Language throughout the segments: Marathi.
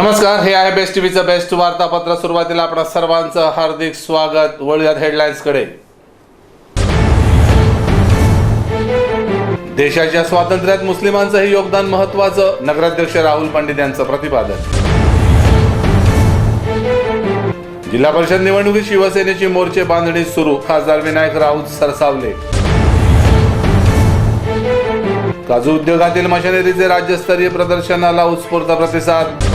नमस्कार, हे आहे बेस्ट टीव्हीचं बेस्ट वार्तापत्र. सुरुवातीला आपणा सर्वांचं हार्दिक स्वागत. वळूयात हेडलाईन्सकडे. देशाच्या स्वातंत्र्यात मुस्लिमांचंही योगदान महत्त्वाचं, नगराध्यक्ष राहुल पंडित यांचं प्रतिपादन. जिल्हा परिषद निवडणुकीत शिवसेनेची मोर्चे बांधणी सुरू, खासदार विनायक राऊत सरसावले. काजू उद्योगातील मशिनरीचे राज्यस्तरीय प्रदर्शनाला उत्स्फूर्त प्रतिसाद.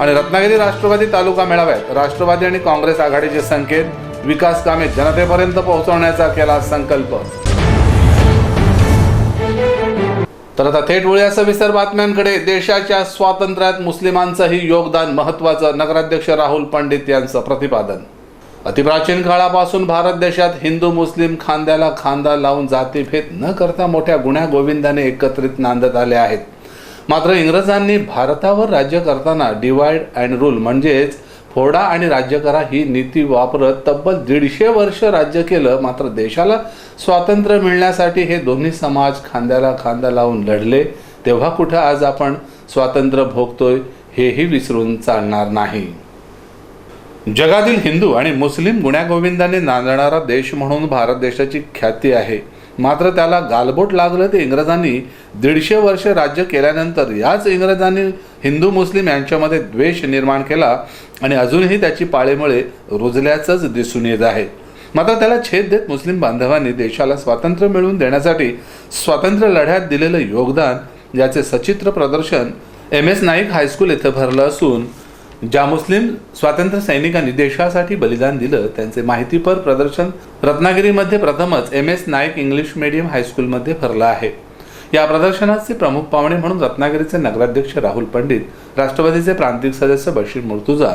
आणि रत्नागिरी राष्ट्रवादी तालुका मेळाव्यात राष्ट्रवादी आणि काँग्रेस आघाडीचे संकेत, विकास कामे जनतेपर्यंत पोहोचवण्याचा केला संकल्प. तर आता थेट वळूया सविस्तर बातम्यांकडे. देशाच्या स्वातंत्र्यात मुस्लिमांचंही योगदान महत्त्वाचं, नगराध्यक्ष राहुल पंडित यांचं प्रतिपादन. अतिप्राचीन काळापासून भारत देशात हिंदू मुस्लिम खांद्याला खांदा लावून जातीभेद न करता मोठ्या गुण्या गोविंदाने एकत्रित नांदत आले आहेत. मात्र इंग्रजांनी भारतावर राज्य करताना डिवाइड अँड रूल म्हणजेच फोडा आणि राज्य करा ही नीती वापरत तब्बल 150 वर्ष राज्य केलं. मात्र देशाला स्वातंत्र्य मिळण्यासाठी हे दोन्ही समाज खांद्याला खांदा लावून लढले. तेव्हा कुठं आज आपण स्वातंत्र्य भोगतोय हेही विसरून चालणार नाही. जगातील हिंदू आणि मुस्लिम गुण्यागोविंदाने नांदणारा देश म्हणून भारत देशाची ख्याती आहे. मात्र त्याला गालबोट लागलं ते इंग्रजांनी 150 वर्ष राज्य केल्यानंतर. याच इंग्रजांनी हिंदू मुस्लिम यांच्यामध्ये द्वेष निर्माण केला आणि अजूनही त्याची पाळेमुळे रुजल्याचंच दिसून येत आहे. मात्र त्याला छेद देत मुस्लिम बांधवांनी देशाला स्वातंत्र्य मिळवून देण्यासाठी स्वातंत्र्य लढ्यात दिलेलं योगदान याचे सचित्र प्रदर्शन MS नाईक हायस्कूल येथे भरलं असून ज्या मुस्लिम स्वातंत्र्य सैनिकांनी देशासाठी बलिदान दिलं त्यांचे माहितीपर प्रदर्शन रत्नागिरीमध्ये प्रथमच MS नाईक इंग्लिश मीडियम हायस्कूलमध्ये भरलं आहे. या प्रदर्शनाचे प्रमुख पाहुणे म्हणून रत्नागिरीचे नगराध्यक्ष राहुल पंडित, राष्ट्रवादीचे प्रांतिक सदस्य बशीर मुर्तुजा,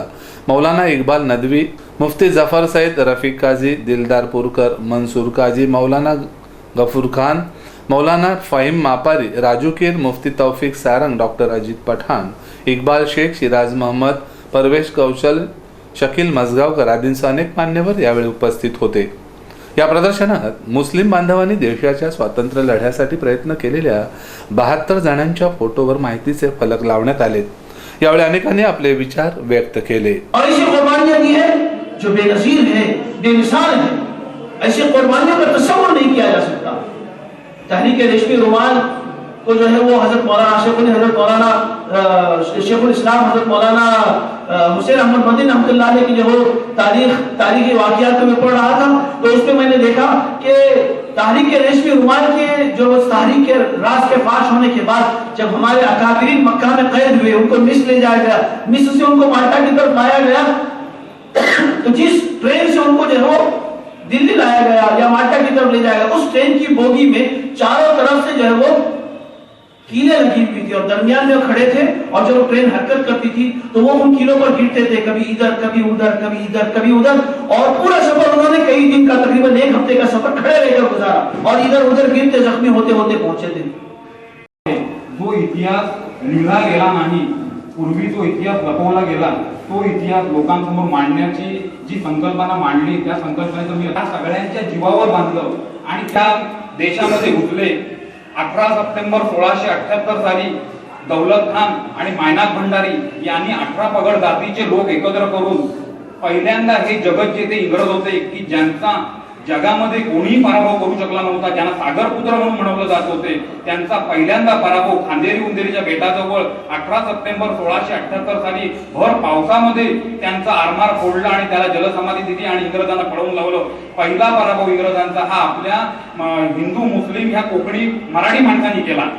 मौलाना इक्बाल नदवी, मुफ्ती जफर सईद, रफिक काझी, दिलदार पुरकर, मनसूर काझी, मौलाना गफूर खान, मौलाना फहीम मापारी, राजू कीर, मुफ्ती तौफिक सारंग, डॉक्टर अजित पठाण, इक्बाल शेख, शिराज मोहम्मद, परवेश कौशल, शकील मजगावकर आदींसह अनेक मान्यवर यावेळी उपस्थित होते. या प्रदर्शनात मुस्लिम बांधवांनी देशाच्या स्वातंत्र्य लढ्यासाठी प्रयत्न केलेल्या 72 जणांच्या फोटोवर माहितीचे फलक लावण्यात आले. यावेळी अनेकांनी आपले विचार व्यक्त केले. ऐसी कुर्बानियां दी है जो बेनजीर है, बेमिसाल है. ऐसी कुर्बानियों का तस्वुर नहीं किया जा सकता. तहरीक रेशमी रुमाल को जो है वो हजरत मौलाना शेखुल इस्लाम हजरत मौलाना हुसैन अहमद मदनी रहमतुल्लाह अलैह की जो तारीखी वाक़ियात को मैं पढ़ रहा था तो उसमें मैंने देखा कि तहरीक रेशमी रुमाल के जो तहरीक के राज के फाश होने के बाद जब हमारे अकाबिरीन मक्का में कैद हुए, उनको मिस्र ले जाया गया, मिस्र से उनको माल्टा की तरफ लाया गया, तो जिस ट्रेन से उनको जो है दिल्ली लाया गया या माल्टा की तरफ ले जाया गया, उस ट्रेन की बोगी में चारों तरफ से जो है वो कीलें लगी हुई थी और दरमियान में खड़े थे और जब ट्रेन हरकत करती थी तो वो उन कीलों पर गिरते थे, कभी इधर कभी उधर, कभी इधर कभी उधर. और पूरा सफर उन्होंने कई दिन का, तकरीबन 1 हफ्ते का सफर खड़े रहकर गुजारा और इधर उधर गिरते जख्मी होते होते पहुंचे थे. जो इतिहास लिहिला गेला नाही, पूर्वी जो इतिहास लपवला गेला तो इतिहास लोकांसमोर मांडण्याची जी संकल्पना मांडली, त्या संकल्पनेचं मी या सगळ्यांच्या जीवावर बांधलं आणि त्या देशामध्ये घुसले. 18 सप्टेंबर 1678 साली दौलत खान आणि मायनाक भंडारी यांनी 18 पगड जातीचे लोक एकत्र करून पहिल्यांदा हे जगत जे ते इंग्रज होते की ज्यांचा जगामध्ये कोणीही पराभव करू शकला नव्हता, ज्यांना सागरपुत्र म्हणून म्हणवलं जात होते, त्यांचा पहिल्यांदा पराभव खांदेरी उंदेरीच्या बेटाजवळ 18 सप्टेंबर 1678 साली भर पावसामध्ये त्यांचा आरमार फोडला आणि त्याला जलसमाधी दिली आणि इंग्रजांना पळवून लावलं. पहिला पराभव इंग्रजांचा हा आपल्या हिंदू मुस्लिम ह्या कोकणी मराठी माणसांनी केला.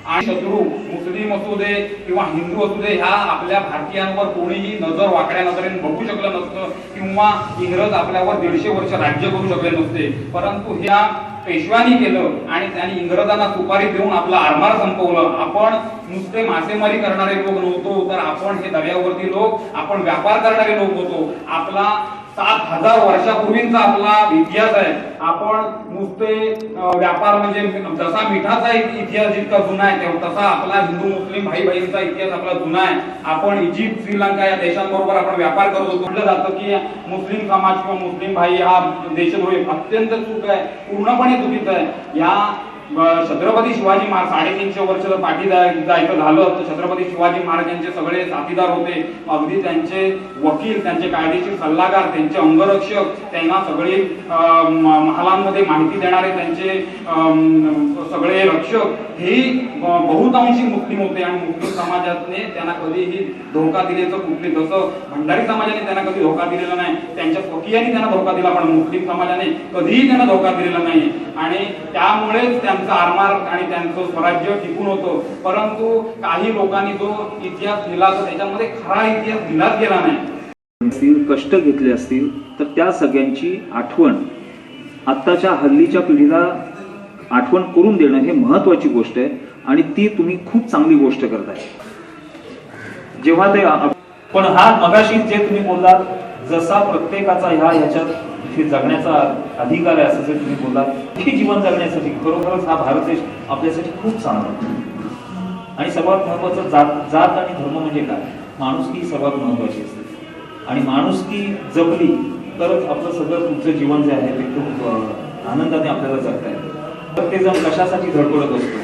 आणि शत्रू मुस्लिम असू दे किंवा हिंदू असू दे, ह्या आपल्या भारतीयांवर कोणीही नजर वाकड्या नजरेने बघू शकलं नसतं किंवा इंग्रज आपल्यावर 150 वर्ष राज्य करू शकले नसते. परंतु ह्या पेशव्यांनी केलं आणि त्यांनी इंग्रजांना सुपारी देऊन आपला आरमार संपवलं. आपण नुसते मासेमारी करणारे लोक नव्हतो, तर आपण हे दर्यावरती लोक, आपण व्यापार करणारे लोक होतो. आपला 7000 वर्षापूर्वीचा आपला इतिहास आहे. आपण नुसते व्यापार म्हणजे जसा मिठाचा इतिहास जितका जुना आहे तसा आपला हिंदू मुस्लिम भाई बहिणीचा इतिहास आपला जुना आहे. आपण इजिप्त, श्रीलंका या देशांबरोबर आपण व्यापार करत होतो. म्हटलं जातं की मुस्लिम समाज किंवा मुस्लिम भाई हा देशद्रोही, अत्यंत चूक आहे, पूर्णपणे चुकीचं आहे. या छत्रपती शिवाजी महाराज 350 वर्ष पाठी जायचं झालं तर छत्रपती शिवाजी महाराज यांचे सगळे साथीदार होते. अगदी त्यांचे वकील, त्यांचे कायदेशीर सल्लागार, त्यांचे अंगरक्षक, त्यांना सगळे महालांमध्ये माहिती देणारे त्यांचे सगळे रक्षक हेही बहुतांशी मुस्लिम होते. आणि मुस्लिम समाजाने त्यांना कधीही धोका दिल्याचं कुठले, जसं भंडारी समाजाने त्यांना कधी धोका दिलेला नाही, त्यांच्या स्वकीयांनी त्यांना धोका दिला, पण मुस्लिम समाजाने कधीही त्यांना धोका दिलेला नाही. आणि त्यामुळेच त्यांचं आरमार आणि त्यांचं स्वराज्य टिकून होतं. परंतु काही लोकांनी जो इतिहास लिहिला तर त्याच्यामध्ये खरा इतिहास लिहिलाच गेला नाही. कष्ट घेतले असतील तर त्या सगळ्यांची आठवण आत्ताच्या हल्लीच्या पिढीला आठवण करून देणं हे महत्वाची गोष्ट आहे. आणि ती तुम्ही खूप चांगली गोष्ट करताय. जेव्हा ते पण हा मगाशी जे तुम्ही बोललात, जसा प्रत्येकाचा ह्याच्यात जगण्याचा अधिकार आहे असं जे तुम्ही बोललात, हे जीवन जगण्यासाठी खरोखरच हा भारत देश आपल्यासाठी खूप चांगला. आणि सर्वात महत्वाचं जात आणि धर्म म्हणजे काय, माणुसकी सर्वात महत्वाची असते. आणि माणुसकी जपली तरच आपलं सगळं तुमचं जीवन जे आहे ते खूप आनंदाने आपल्याला जगता येतं. प्रत्येकजण कशासाठी धडपडत असतो,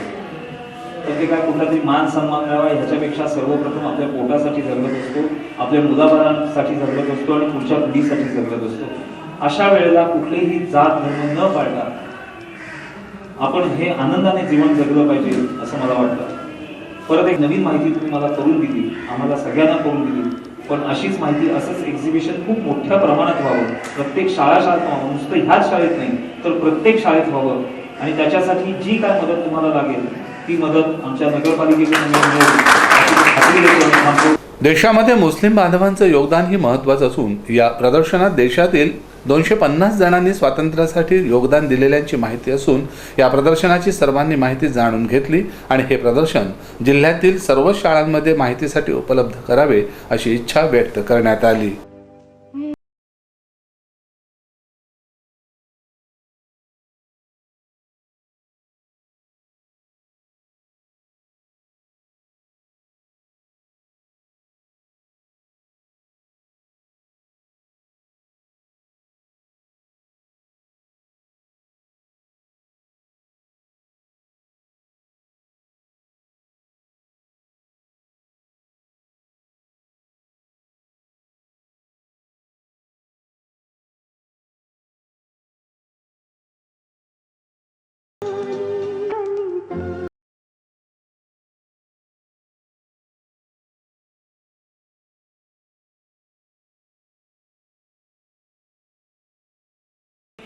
तर ते काय कुठला तरी मान सन्मान मिळावा ह्याच्यापेक्षा सर्वप्रथम आपल्या पोटासाठी जगत असतो, आपल्या मुलाबाळांसाठी जगत असतो आणि पुढच्या पिढीसाठी जगत असतो. अशा वेळेला कुठलेही जात धर्म न पाळता आपण हे आनंदाने जीवन जगलं पाहिजे असं मला वाटतं. परत एक नवीन माहिती तुम्ही मला करून दिली, आम्हाला सगळ्यांना करून दिली. पण अशीच माहिती, असंच एक्झिबिशन खूप मोठ्या प्रमाणात व्हावं, प्रत्येक शाळेत व्हावं, नुसतं ह्याच शाळेत नाही तर प्रत्येक शाळेत व्हावं. आणि त्याच्यासाठी जी काय मदत तुम्हाला लागेल ती मदत आमच्या नगरपालिकेकडून मिळेल. देशामध्ये मुस्लिम बांधवांचं योगदानही महत्त्वाचं असून या प्रदर्शनात देशातील 250 जणांनी स्वातंत्र्यासाठी योगदान दिलेल्यांची माहिती असून या प्रदर्शनाची सर्वांनी माहिती जाणून घेतली आणि हे प्रदर्शन जिल्ह्यातील सर्व शाळांमध्ये माहितीसाठी उपलब्ध करावे अशी इच्छा व्यक्त करण्यात आली.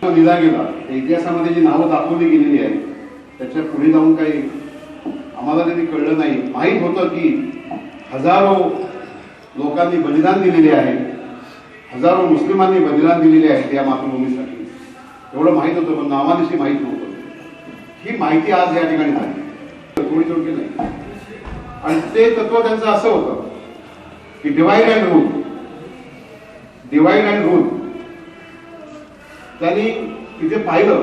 लिहिला गेला, इतिहासामध्ये जी नावं दाखवली गेलेली आहेत त्याच्या पुढे जाऊन काही आम्हाला तरी कळलं नाही. माहीत होतं की हजारो लोकांनी बलिदान दिलेले आहे, हजारो मुस्लिमांनी बलिदान दिलेले आहेत या मातृभूमीसाठी, एवढं माहीत होतं. पण नावानिशी माहीत नव्हतं. ही माहिती आज या ठिकाणी झाली, थोडी थोडी नाही. आणि ते तत्व त्यांचं असं होतं की divide and rule, divide and rule. त्यांनी तिथे पाहिलं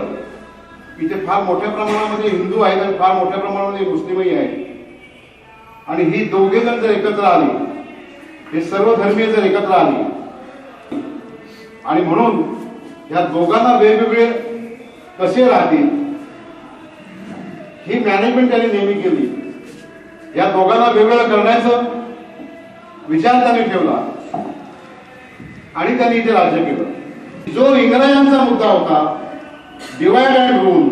की ते फार मोठ्या प्रमाणामध्ये हिंदू आहेत आणि फार मोठ्या प्रमाणामध्ये मुस्लिमही आहेत. आणि ही दोघे जण जर एकत्र आली, हे सर्व धर्मीय जर एकत्र आली आणि म्हणून या दोघांना वेगवेगळे कसे राहतील ही मॅनेजमेंट त्यांनी नेहमी केली. या दोघांना वेगवेगळं करण्याचं विचार त्यांनी ठेवला आणि त्यांनी इथे राज्य केलं. जो इंग्रजांचा मुद्दा होता डिवाइड अँड रूल,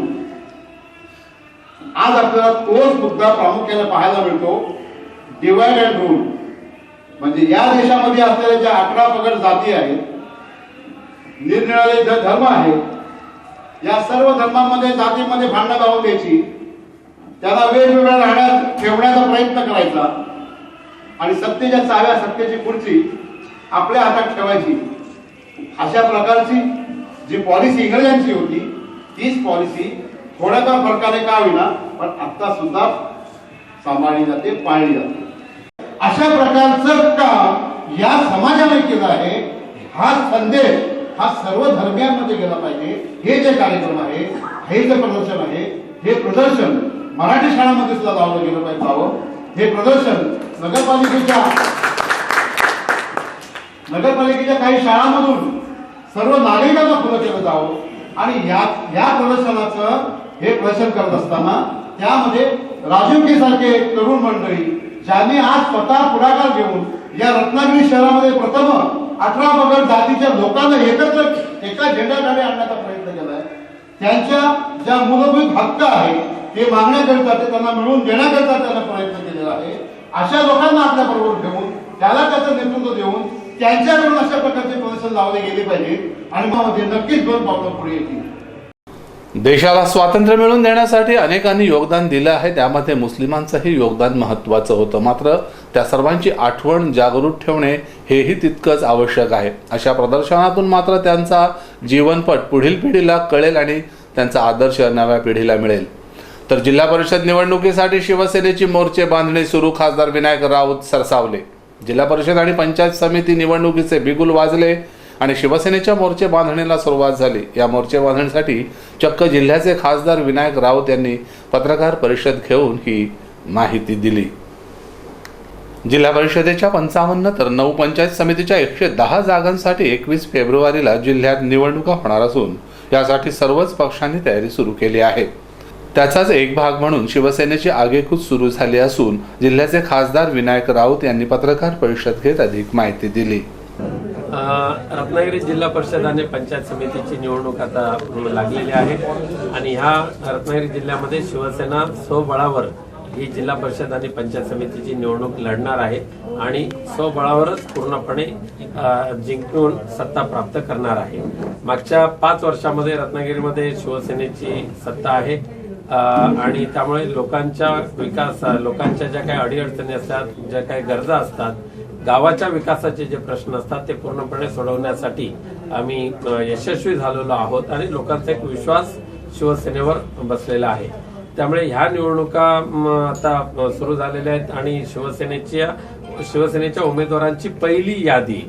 आज आपल्याला तोच मुद्दा प्रामुख्याने पाहायला मिळतो, डिवाइड अँड रूल. म्हणजे या देशामध्ये असलेल्या ज्या 11 पगड जाती आहेत, निरनिराळे धर्म आहेत, या सर्व धर्मांमध्ये जातीमध्ये भांडणं लावून द्यायची, त्यांना वेगवेगळ्या राहण्यात ठेवण्याचा प्रयत्न करायचा आणि सत्तेच्या चाव्या, सत्तेची खुर्ची आपल्या हातात ठेवायची. अशा प्रकारची जी पॉलिसी इंग्रजांची होती तीच पॉलिसी थोड्याफार फरकाने का होईना पण आता सुद्धा सांभाळली जाते, पाळली जाते. अशा प्रकारचं काम या समाजाने केलं आहे. हा संदेश हा सर्व धर्मियांमध्ये गेला पाहिजे. हे जे कार्यक्रम आहे, हे जे प्रदर्शन आहे, हे प्रदर्शन मराठी शाळांमध्ये सुद्धा लावलं गेलं पाहिजे. हे प्रदर्शन नगरपालिकेच्या काही शाळांमधून सर्व नागरिकांना खुलं केलं जावं आणि या प्रदर्शनाचं हे प्रदर्शन करत असताना त्यामध्ये राजीव के सारखे तरुण मंडळी ज्यांनी आज स्वतः पुढाकार घेऊन या रत्नागिरी शहरामध्ये प्रथम 18 पगड जातीच्या लोकांना एकत्र एका झेंड्याखाली आणण्याचा प्रयत्न केलाय. त्यांच्या ज्या मूलभूत हक्क आहेत ते मागण्याकरिता ते त्यांना मिळवून देण्याकरिता त्यांना प्रयत्न केलेला आहे. अशा लोकांना आपल्या बरोबर ठेवून त्याला त्याचं नेतृत्व देऊन त्यांच्याकडून अशा प्रकारचे प्रदर्शन लावले गेले पाहिजे आणि त्यामध्ये नक्कीच 2 पावलं पुढे येतील. देशाला स्वातंत्र्य मिळवून देण्यासाठी अनेकांनी योगदान दिलं आहे. त्यामध्ये मुस्लिमांचंही योगदान महत्त्वाचं होतं. मात्र त्या सर्वांची आठवण जागृत ठेवणे हेही तितकंच आवश्यक आहे. अशा प्रदर्शनातून मात्र त्यांचा जीवनपट पुढील पिढीला कळेल आणि त्यांचा आदर्श नव्या पिढीला मिळेल. तर जिल्हा परिषद निवडणुकीसाठी शिवसेनेची मोर्चे बांधणी सुरू. खासदार विनायक राऊत सरसावले. जिल्हा परिषद आणि पंचायत समिती निवडणुकीचे बिगुल वाजले आणि शिवसेनेच्या मोर्चे बांधणीला सुरुवात झाली. या मोर्चे बांधणीसाठी चक्क जिल्ह्याचे खासदार विनायक राऊत यांनी पत्रकार परिषद घेऊन ही माहिती दिली. जिल्हा परिषदेच्या 55 तर 9 पंचायत समितीच्या 110 जागांसाठी 21 फेब्रुवारीला जिल्ह्यात निवडणुका होणार असून यासाठी सर्वच पक्षांनी तयारी सुरू केली आहे. त्याचाच एक भाग म्हणून शिवसेनेची आगेकूच सुरू झाली असून जिल्ह्याचे खासदार विनायक राऊत यांनी पत्रकार परिषद घेत अधिक माहिती दिली. रत्नागिरी जिल्हा परिषद आणि पंचायत समितीची निवडणूक आता लागलेली आहे आणि ह्या रत्नागिरी जिल्ह्यामध्ये शिवसेना स्वबळावर ही जिल्हा परिषद आणि पंचायत समितीची निवडणूक लढणार आहे आणि स्वबळावरच पूर्णपणे जिंकून सत्ता प्राप्त करणार आहे. मागच्या 5 वर्षामध्ये रत्नागिरीमध्ये शिवसेनेची सत्ता आहे आणि त्यामुळे लोकांच्या विकास, लोकांच्या ज्या काही अडीअडचणी असतात, ज्या काही गरजा असतात, गावाच्या विकासाचे जे प्रश्न असतात ते पूर्णपणे सोडवण्यासाठी आम्ही यशस्वी झालेलो आहोत आणि लोकांचा एक विश्वास शिवसेनेवर बसलेला आहे. त्यामुळे ह्या निवडणुका आता सुरू झालेल्या आहेत आणि शिवसेनेच्या उमेदवारांची पहिली यादी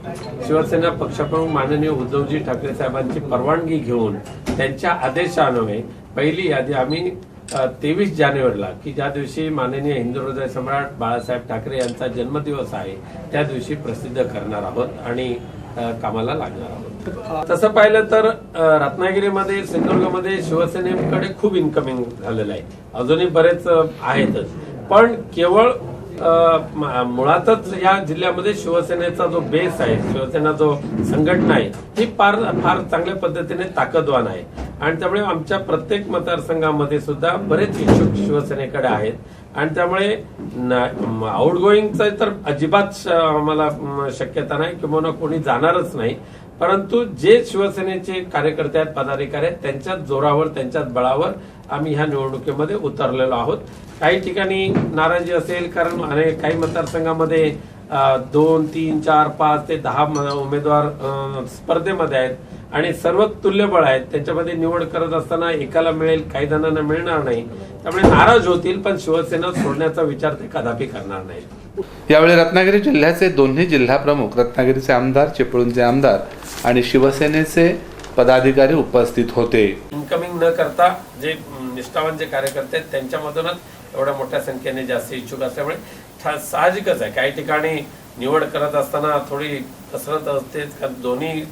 शिवसेना पक्षप्रमुख माननीय उद्धवजी ठाकरे साहेबांची परवानगी घेऊन त्यांच्या आदेशान्वये पहिली यादी आम्ही 23 जानेवारीला, की ज्या दिवशी माननीय हिंदू हृदय सम्राट बाळासाहेब ठाकरे यांचा जन्मदिवस आहे, त्या दिवशी प्रसिद्ध करणार आहोत आणि कामाला लागणार आहोत. तसं पाहिलं तर रत्नागिरीमध्ये, सिंधुदुर्गमध्ये शिवसेनेकडे खूप इन्कमिंग झालेलं आहे. अजूनही बरेच आहेतच, पण केवळ मुळातच या जिल्ह्यामध्ये शिवसेनेचा जो बेस आहे, शिवसेना जो संघटना आहे, ही फार चांगल्या पद्धतीने ताकदवान आहे आणि त्यामुळे आमच्या प्रत्येक मतदारसंघामध्ये सुद्धा बरेच इच्छुक शिवसेनेकडे आहेत आणि त्यामुळे आउटगोईंगचं तर अजिबात आम्हाला शक्यता नाही किंवा कोणी जाणारच नाही. परंतु जे शिवसेनेचे कार्यकर्ते आहेत, पदाधिकारी आहेत, त्यांच्याच जोरावर, त्यांच्याच बळावर आम्ही ह्या निवडणुकीमध्ये उतरलेलो आहोत. काही ठिकाणी नाराजी असेल कारण काही मतदारसंघामध्ये 2, 3, 4, 5 ते 10 उमेदवार स्पर्धेमध्ये आहेत आणि सर्व तुल्यबळ आहेत. त्यांच्यामध्ये निवड करत असताना एकाला मिळेल, काही जणांना मिळणार नाही, त्यामुळे नाराज होतील, पण शिवसेना सोडण्याचा विचार ते कदापि करणार नाहीत. यावेळी रत्नागिरी जिल्ह्याचे दोन्ही जिल्हा प्रमुख, रत्नागिरीचे आमदार, चिपळूणचे आमदार आणि शिवसेनेचे पदाधिकारी उपस्थित होते. इन्कमिंग न करता जे निष्ठावान जे कार्यकर्ते आहेत त्यांच्यामधूनच एवढ्या मोठ्या संख्येने जास्त इच्छुक असल्यामुळे साहजिकच आहे काही ठिकाणी निवड करत असताना थोडी कसरत असते. दोन्ही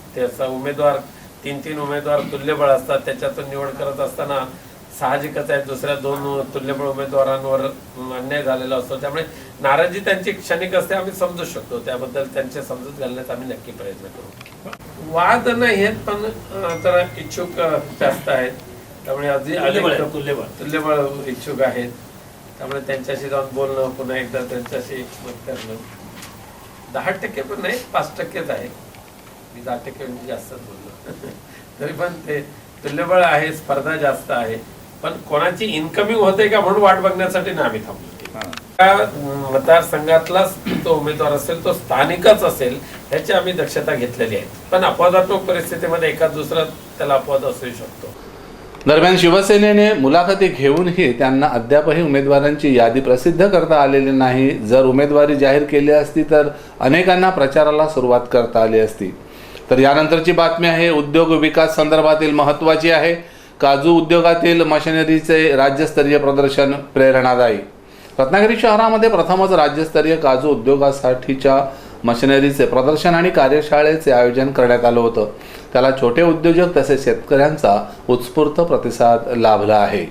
उमेदवार 3 उमेदवार तुल्यबळ असतात, त्याच्यातून निवड करत असताना साहजिकच आहे दुसऱ्या 2 तुल्यबळ उमेदवारांवर अन्याय झालेला असतो. त्यामुळे नाराजी त्यांची क्षणिक असते, आम्ही समजू शकतो. त्याबद्दल त्यांचे समजूत घालण्याचा आम्ही नक्की प्रयत्न करू. वाद नाही आहेत, पण जरा इच्छुक जास्त आहेत, त्यामुळे तुल्यबळ इच्छुक आहेत. त्यामुळे त्यांच्याशी जाऊन बोलणं, पुन्हा एकदा त्यांच्याशी मत करणं. 10% पण नाही, 5%च आहे. मी 10% म्हणजे जास्तच बोललो. तरी पण ते तुल्यबळ आहे, स्पर्धा जास्त आहे, पण कोणाची इन्कमिंग होते का म्हणून वाट बघण्यासाठी ना आम्ही थांबलो. मतदारसंघातला तो उमेदवार असेल तो स्थानिकच असेल याची आम्ही दक्षता घेतलेली आहे. पण अपवादात्मक परिस्थितीमध्ये एखाद दुसरा त्याला अपवाद असू शकतो. दरम्यान शिवसेनेने मुलाखती घेऊनही त्यांना अद्यापही उमेदवारांची यादी प्रसिद्ध करता आलेली नाही. जर उमेदवारी जाहीर केली असती तर अनेकांना प्रचाराला सुरुवात करता आली असती. तर यानंतरची बातमी आहे उद्योग विकास संदर्भातील महत्त्वाची आहे. काजू उद्योगातील मशिनरीचे राज्यस्तरीय प्रदर्शन प्रेरणादायी. रत्नागिरी शहरामध्ये प्रथमच राज्यस्तरीय काजू उद्योगासाठीच्या मशिनरीचे प्रदर्शन आणि कार्यशाळेचे आयोजन करण्यात आलं होतं. त्याला छोटे उद्योजक तसेच शेतकऱ्यांचा उत्स्फूर्त प्रतिसाद लाभला आहे.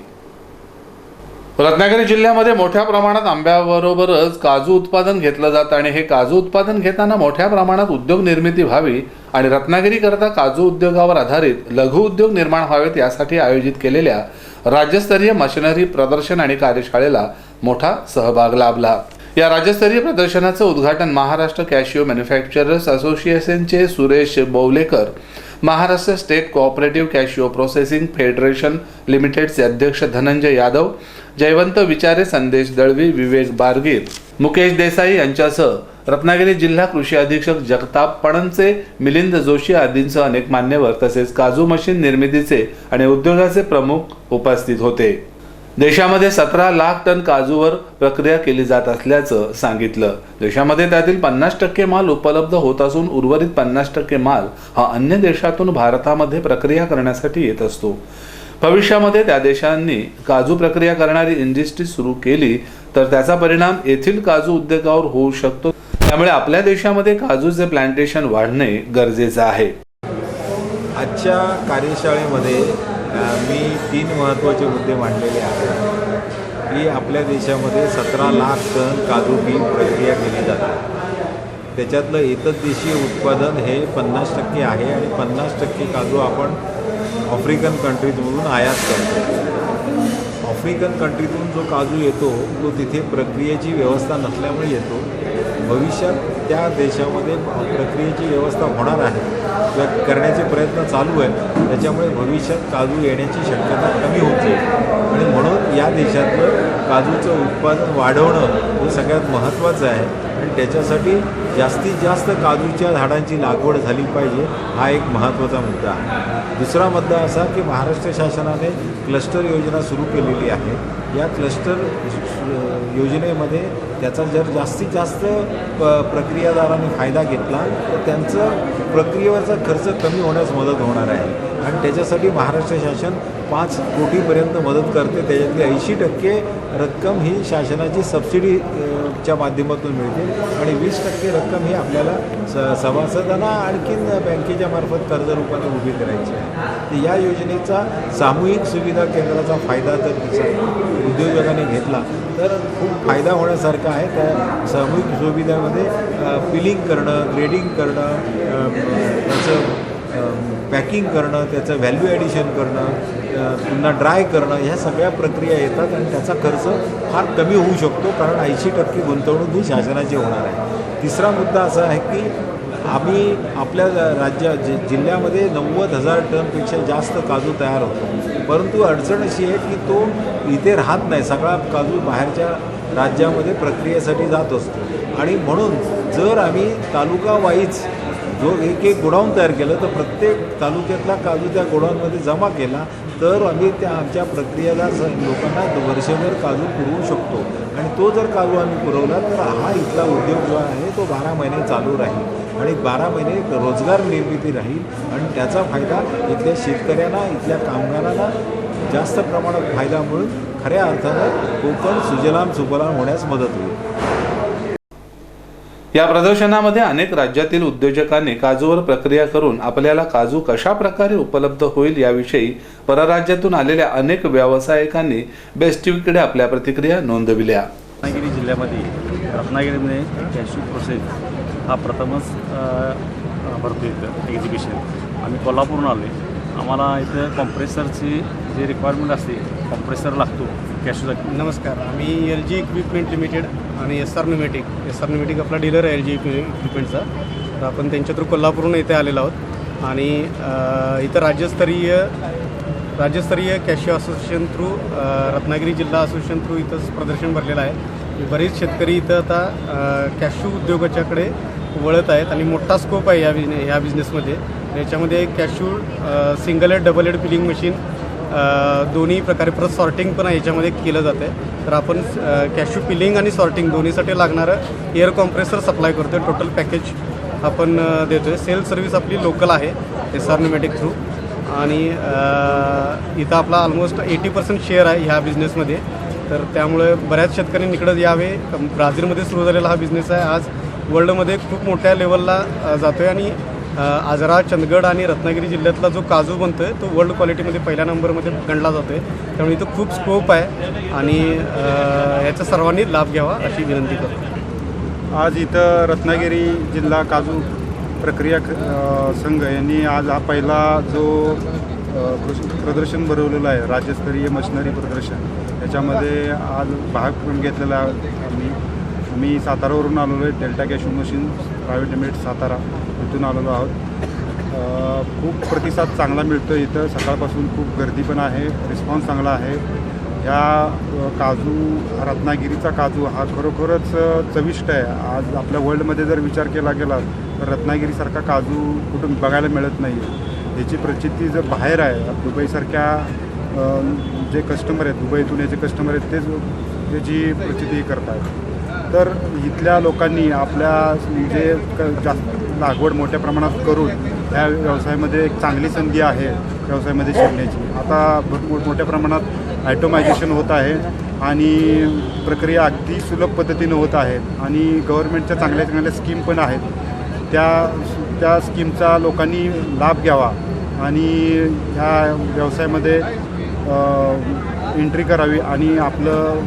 रत्नागिरी जिल्ह्यामध्ये मोठ्या प्रमाणात आंब्याबरोबरच काजू उत्पादन घेतलं जातं आणि हे काजू उत्पादन घेताना मोठ्या प्रमाणात उद्योग निर्मिती व्हावी आणि रत्नागिरीकरता काजू उद्योगावर आधारित लघु उद्योग निर्माण व्हावेत यासाठी आयोजित केलेल्या राज्यस्तरीय मशिनरी प्रदर्शन आणि कार्यशाळेला मोठा सहभाग लाभला। या राज्यस्तरीय प्रदर्शनाचं उद्घाटन महाराष्ट्र कॅशिओ मॅन्युफॅक्चरर्स असोसिएशनचे Suresh Bovlekar, Maharashtra state cooperative cashew processing federation लिमिटेडचे अध्यक्ष धनंजय यादव, जयवंत विचारे, संदेश दळवी, विवेक बारगीर, मुकेश देसाई यांच्यासह रत्नागिरी जिल्हा कृषी अधीक्षक जगताप पणनचे, मिलिंद जोशी आदींसह अनेक मान्यवर तसेच काजू मशीन निर्मितीचे आणि उद्योगाचे प्रमुख उपस्थित होते। देशामध्ये 17 लाख टन काजूवर प्रक्रिया केली जात असल्याचं सांगितलं। देशामध्ये त्यातील 50% माल उपलब्ध होत असून उर्वरित 50% माल हा अन्य देशातून भारतामध्ये प्रक्रिया करण्यासाठी येत असतो। भविष्यामध्ये त्या देशांनी काजू प्रक्रिया करणारी इंडस्ट्री सुरू केली तर त्याचा परिणाम येथील काजू उद्योगावर होऊ शकतो। त्यामुळे आपल्या देशामध्ये काजूचे प्लांटेशन वाढणे गरजेचं आहे। आजच्या कार्यशाळेमध्ये मी 3 महत्त्वाचे मुद्दे मांडलेले आहेत की आपल्या देशामध्ये 17 लाख टन काजू बी प्रक्रिया केली जाते। त्याच्यातलं एतद्देशीय उत्पादन हे 50% आहे आणि 50% काजू आपण आफ्रिकन कंट्रीजमधून आयात करतो। आफ्रिकन कंट्रीतून जो काजू येतो तो तिथे प्रक्रियेची व्यवस्था नसल्यामुळे येतो। भविष्यात त्या देशामध्ये प्रक्रियेची व्यवस्था होणार आहे किंवा करण्याचे प्रयत्न चालू आहे। त्याच्यामुळे भविष्यात काजू येण्याची शक्यता कमी होत जाईल आणि म्हणून या देशातलं काजूचं उत्पादन वाढवणं हे सगळ्यात महत्त्वाचं आहे आणि त्याच्यासाठी जास्तीत जास्त काजूच्या झाडांची लागवड झाली पाहिजे, हा एक महत्त्वाचा मुद्दा आहे। दुसरा मुद्दा असा की महाराष्ट्र शासनाने क्लस्टर योजना सुरू केलेली आहे। या क्लस्टर योजनेमध्ये त्याचा जर जास्तीत जास्त प्रक्रियादारांनी फायदा घेतला तर त्यांचं प्रक्रियेवरचा खर्च कमी होण्यास मदत होणार आहे आणि त्याच्यासाठी महाराष्ट्र शासन 5 कोटीपर्यंत मदत करते। त्याच्यातली 80% रक्कम ही शासनाची सबसिडीच्या माध्यमातून मिळते आणि 20% रक्कम ही आपल्याला सभासदांना आणखीन बँकेच्या मार्फत कर्ज रूपाने उभी करायची आहे। तर या योजनेचा सामूहिक सुविधा केंद्राचा फायदा जर उद्योजकांनी घेतला तर खूप फायदा होण्यासारखा आहे। त्या सामूहिक सुविधामध्ये पिलिंग करणं, ग्रेडिंग करणं, त्याचं पॅकिंग करणं, त्याचं व्हॅल्यू ॲडिशन करणं, पुन्हा ड्राय करणं, ह्या सगळ्या प्रक्रिया येतात आणि त्याचा खर्च फार कमी होऊ शकतो कारण 80% गुंतवणूक ही शासनाची होणार आहे। तिसरा मुद्दा असा आहे की आम्ही आपल्या जिल्ह्यामध्ये 90,000 टनपेक्षा जास्त काजू तयार होतो, परंतु अडचण अशी आहे की तो इथे राहत नाही, सगळा काजू बाहेरच्या राज्यामध्ये प्रक्रियेसाठी जात असतो आणि म्हणून जर आम्ही तालुका वाईज जो एक गोडाऊन तयार केलं तर प्रत्येक तालुक्यातला काजू त्या गोडाऊनमध्ये जमा केला तर आम्ही त्या आमच्या प्रक्रियादार लोकांना वर्षभर काजू पुरवू शकतो आणि तो जर काजू आम्ही पुरवला तर हा इथला उद्योग जो आहे तो 12 महिने चालू राहील आणि 12 महिने रोजगार निर्मिती राहील आणि त्याचा फायदा इथल्या शेतकऱ्यांना, इथल्या कामगारांना जास्त प्रमाणात फायदा मिळून खऱ्या अर्थानं कोकण सुजलाम सुफलाम होण्यास मदत होईल। या प्रदर्शनामध्ये अनेक राज्यातील उद्योजकांनी काजूवर प्रक्रिया करून आपल्याला काजू कशा प्रकारे उपलब्ध होईल याविषयी परराज्यातून आलेल्या अनेक व्यावसायिकांनी बेस्ट टीव्हीकडे आपल्या प्रतिक्रिया नोंदविल्या। रत्नागिरी जिल्ह्यामध्ये रत्नागिरीमध्ये कॅशू प्रोसेस हा प्रथमच भरतो इथं एक्झिबिशन। आम्ही कोल्हापूरून आलो आहे। आम्हाला इथं कॉम्प्रेसरची जे रिक्वायरमेंट असते, कॉम्प्रेसर लागतो कॅशूसाठी। नमस्कार, आम्ही LG इक्विपमेंट लिमिटेड आणि SR न्यूमॅटिक आपला डीलर आहे LG इक्विपमेंटचा। तर आपण त्यांच्या थ्रू कोल्हापूरून इथे आलेलो आहोत आणि इथं राज्यस्तरीय कॅशिओ असोसिएशन थ्रू रत्नागिरी जिल्हा असोसिएशन थ्रू इथंच प्रदर्शन भरलेलं आहे। बरेच शेतकरी इथं आता कॅशू उद्योगाच्याकडे वळत आहेत आणि मोठा स्कोप आहे या बिझनेसमध्ये। याच्यामध्ये cashew single head, double head peeling machine दोन्ही प्रकारे, परत सॉर्टिंग पण याच्यामध्ये केलं जातं आहे। तर आपण कॅशू पिलिंग आणि सॉर्टिंग दोन्हीसाठी लागणारं एअर कॉम्प्रेसर सप्लाय करतो आहे। टोटल पॅकेज आपण देतो आहे। सेल सर्व्हिस आपली लोकल आहे SR न्यूमॅटिक थ्रू आणि इथं आपला ऑलमोस्ट 80% शेअर आहे ह्या बिझनेसमध्ये। तर त्यामुळे बऱ्याच शेतकऱ्यांनी इकडं यावे। ब्राझीलमध्ये सुरू झालेला हा बिझनेस आहे, आज वर्ल्डमध्ये खूप मोठ्या लेवलला जातो आहे आणि आजरा, चंदगड आणि रत्नागिरी जिल्ह्यातला जो काजू बनतो आहे तो वर्ल्ड क्वालिटीमध्ये पहिल्या नंबरमध्ये गणला जातो आहे. त्यामुळे इथं खूप स्कोप आहे आणि याचा सर्वांनी लाभ घ्यावा अशी विनंती करतो. आज इथं रत्नागिरी जिल्हा काजू प्रक्रिया संघ यांनी आज हा पहिला जो प्रदर्शन भरवलेलं आहे, राज्यस्तरीय मशिनरी प्रदर्शन, त्याच्यामध्ये आज भाग पण घेतलेला आहे. आम्ही सातारावरून आलेलो आहे. Delta cashew machine private limited Satara इथून आलेलो आहोत. खूप प्रतिसाद चांगला मिळतो इथं. सकाळपासून खूप गर्दी पण आहे, रिस्पॉन्स चांगला आहे. ह्या काजू, रत्नागिरीचा काजू हा खरोखरच चविष्ट आहे. आज आपल्या वर्ल्डमध्ये जर विचार केला गेला तर रत्नागिरीसारखा काजू कुठून बघायला मिळत नाही आहे. याची प्रचिती जर बाहेर आहे, दुबईसारख्या जे कस्टमर आहेत, दुबईतून याचे कस्टमर आहेत तेच त्याची प्रचिती करतात. तर इथल्या लोकांनी आपल्या म्हणजे जास्त लागवड मोठ्या प्रमाणात करून ह्या व्यवसायामध्ये एक चांगली संधी आहे व्यवसायामध्ये शिरण्याची. आता भरपूर मोठ्या प्रमाणात ॲटोमायझेशन होत आहे आणि प्रक्रिया अगदी सुलभ पद्धतीनं होत आहे आणि गव्हर्नमेंटच्या चांगल्या चांगल्या स्कीम पण आहेत. त्या स्कीमचा लोकांनी लाभ घ्यावा आणि ह्या व्यवसायामध्ये एंट्री करावी आणि आपलं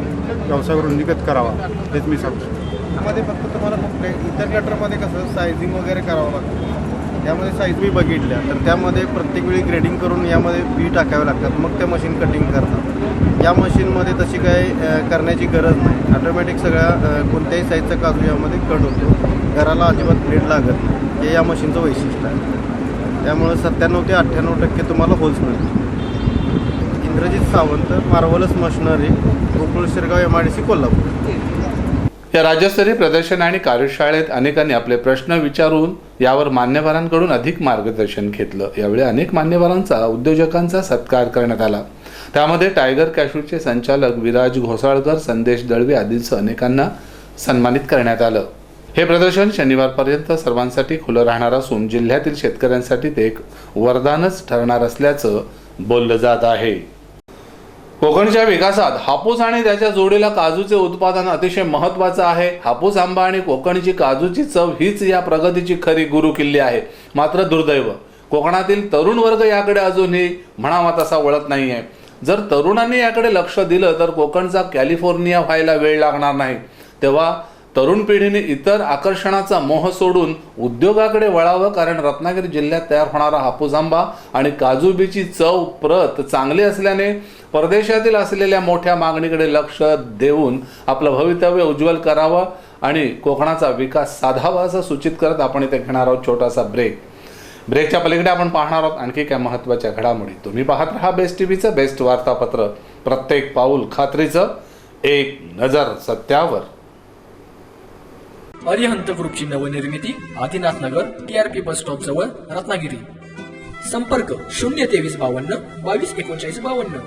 व्यवसाय वृद्धिंगत करावा, हेच मी सांगतो. त्यामध्ये फक्त तुम्हाला इतर गटरमध्ये कसं सायझिंग वगैरे करावं लागतं. त्यामध्ये साईज मी बघितल्या तर त्यामध्ये प्रत्येक वेळी ग्रेडिंग करून यामध्ये बी टाकावे लागतात, मग ते मशीन कटिंग करतात. या मशीनमध्ये तशी काही करण्याची गरज नाही. ऑटोमॅटिक सगळ्या कोणत्याही साईजचा काजू यामध्ये कट होतो, घराला अजिबात ब्लेड लागत नाही. हे या मशीनचं वैशिष्ट्य आहे. त्यामुळे 97 ते 98% तुम्हाला होल्स मिळतील. Indrajit Sawant, marvellous machinery, Gokul Shirgaon, MIDC, Kolhapur. या राज्यस्तरीय प्रदर्शन आणि कार्यशाळेत अनेकांनी आपले प्रश्न विचारून यावर मान्यवरांकडून अधिक मार्गदर्शन घेतलं. यावेळी अनेक मान्यवरांचा, उद्योजकांचा सत्कार करण्यात आला. त्यामध्ये टायगर कॅशूचे संचालक विराज घोसाळकर, संदेश दळवे आदींसह अनेकांना सन्मानित करण्यात आलं. हे प्रदर्शन शनिवारपर्यंत सर्वांसाठी खुलं राहणार असून जिल्ह्यातील शेतकऱ्यांसाठी ते एक वरदानच ठरणार असल्याचं बोललं जात आहे. कोकणच्या विकासात हापूस आणि त्याच्या जोडीला काजूचे उत्पादन अतिशय महत्त्वाचं आहे. हापूस आंबा आणि कोकणची काजूची चव हीच या प्रगतीची खरी गुरुकिल्ली आहे. मात्र दुर्दैव, कोकणातील तरुण वर्ग याकडे अजूनही म्हणावा तसा वळत नाही आहे. जर तरुणांनी याकडे लक्ष दिलं तर कोकणचा कॅलिफोर्निया व्हायला वेळ लागणार नाही. तेव्हा तरुण पिढीने इतर आकर्षणाचा मोह सोडून उद्योगाकडे वळावं, कारण रत्नागिरी जिल्ह्यात तयार होणारा हापूस आंबा आणि काजूबीची चव प्रत चांगली असल्याने परदेशातील असलेल्या मोठ्या मागणीकडे लक्ष देऊन आपलं भवितव्य उज्ज्वल करावं आणि कोकणाचा विकास साधावा असं सूचित करत आपण इथे घेणार आहोत छोटासा ब्रेकच्या पलीकडे आपण पाहणार आहोत आणखी काय महत्त्वाच्या घडामोडी. तुम्ही पाहत रहा बेस्ट टीव्हीचं बेस्ट वार्तापत्र. प्रत्येक पाऊल खात्रीचं, एक नजर सत्यावर. अरिहंत ग्रुपची नवनिर्मिती, आदिनाथ नगर, TRP बस स्टॉप जवळ, रत्नागिरी. संपर्क 02352 223952.